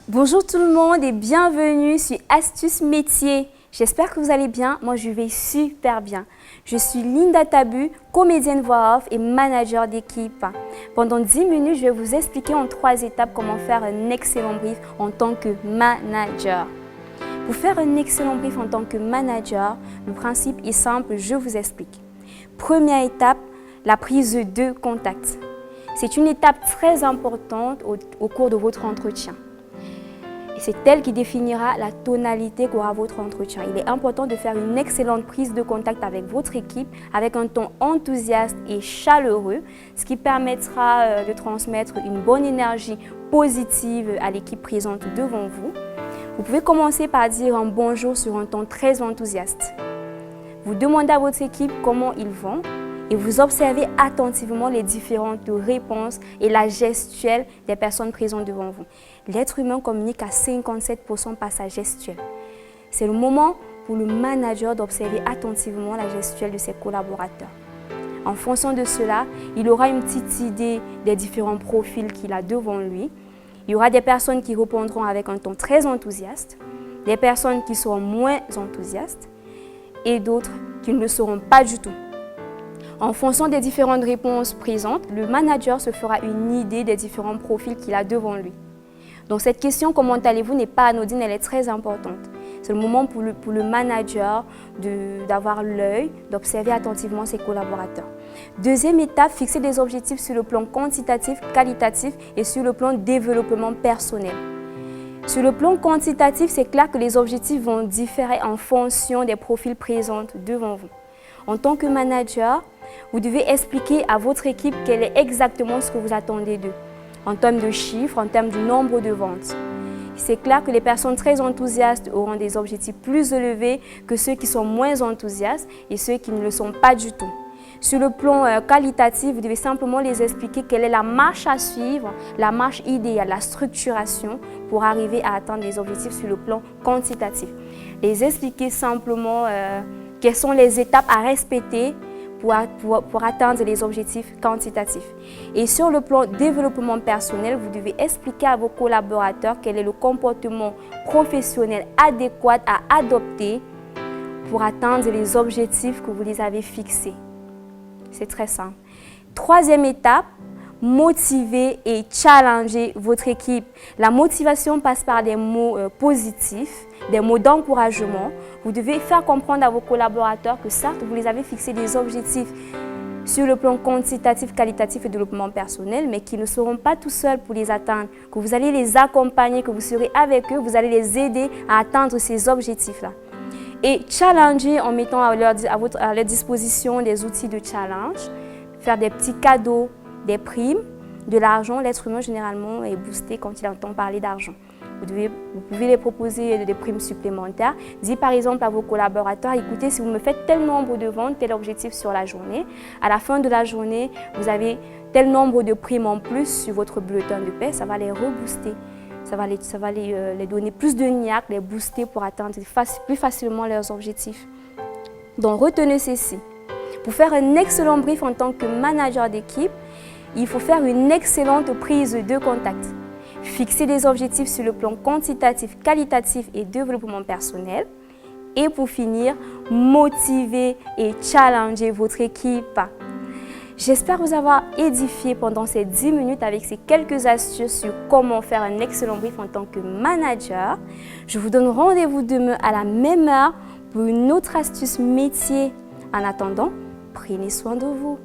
Bonjour tout le monde et bienvenue sur Astuces Métiers. J'espère que vous allez bien, moi je vais super bien. Je suis Linda Tabu, comédienne voix off et manager d'équipe. Pendant 10 minutes, je vais vous expliquer en 3 étapes comment faire un excellent brief en tant que manager. Pour faire un excellent brief en tant que manager, le principe est simple, je vous explique. Première étape, la prise de contact. C'est une étape très importante au cours de votre entretien. C'est elle qui définira la tonalité qu'aura votre entretien. Il est important de faire une excellente prise de contact avec votre équipe, avec un ton enthousiaste et chaleureux, ce qui permettra de transmettre une bonne énergie positive à l'équipe présente devant vous. Vous pouvez commencer par dire un bonjour sur un ton très enthousiaste. Vous demandez à votre équipe comment ils vont et vous observez attentivement les différentes réponses et la gestuelle des personnes présentes devant vous. L'être humain communique à 57% par sa gestuelle. C'est le moment pour le manager d'observer attentivement la gestuelle de ses collaborateurs. En fonction de cela, il aura une petite idée des différents profils qu'il a devant lui. Il y aura des personnes qui répondront avec un ton très enthousiaste, des personnes qui seront moins enthousiastes et d'autres qui ne le seront pas du tout. En fonction des différentes réponses présentes, le manager se fera une idée des différents profils qu'il a devant lui. Donc cette question « Comment allez-vous » n'est pas anodine, elle est très importante. C'est le moment pour le manager d'avoir l'œil, d'observer attentivement ses collaborateurs. Deuxième étape, fixer des objectifs sur le plan quantitatif, qualitatif et sur le plan développement personnel. Sur le plan quantitatif, c'est clair que les objectifs vont différer en fonction des profils présents devant vous. En tant que manager, vous devez expliquer à votre équipe quel est exactement ce que vous attendez d'eux, en termes de chiffres, en termes du nombre de ventes. C'est clair que les personnes très enthousiastes auront des objectifs plus élevés que ceux qui sont moins enthousiastes et ceux qui ne le sont pas du tout. Sur le plan qualitatif, vous devez simplement les expliquer quelle est la marche à suivre, la marche idéale, la structuration pour arriver à atteindre les objectifs sur le plan quantitatif. Les expliquer simplement quelles sont les étapes à respecter pour atteindre les objectifs quantitatifs. Et sur le plan développement personnel, vous devez expliquer à vos collaborateurs quel est le comportement professionnel adéquat à adopter pour atteindre les objectifs que vous les avez fixés. C'est très simple. Troisième étape, motiver et challenger votre équipe. La motivation passe par des mots positifs, des mots d'encouragement. Vous devez faire comprendre à vos collaborateurs que certes, vous les avez fixé des objectifs sur le plan quantitatif, qualitatif et développement personnel, mais qu'ils ne seront pas tout seuls pour les atteindre, que vous allez les accompagner, que vous serez avec eux, vous allez les aider à atteindre ces objectifs-là. Et challenger en mettant à leur disposition des outils de challenge, faire des petits cadeaux, des primes, de l'argent. L'être humain généralement est boosté quand il entend parler d'argent. Vous pouvez les proposer des primes supplémentaires. Dites par exemple à vos collaborateurs, écoutez, si vous me faites tel nombre de ventes, tel objectif sur la journée, à la fin de la journée, vous avez tel nombre de primes en plus sur votre bulletin de paie, ça va les rebooster. Ça va les donner plus de niaque, les booster pour atteindre plus facilement leurs objectifs. Donc retenez ceci. Pour faire un excellent brief en tant que manager d'équipe, il faut faire une excellente prise de contact. Fixer des objectifs sur le plan quantitatif, qualitatif et développement personnel. Et pour finir, motiver et challenger votre équipe. J'espère vous avoir édifié pendant ces 10 minutes avec ces quelques astuces sur comment faire un excellent brief en tant que manager. Je vous donne rendez-vous demain à la même heure pour une autre astuce métier. En attendant, prenez soin de vous.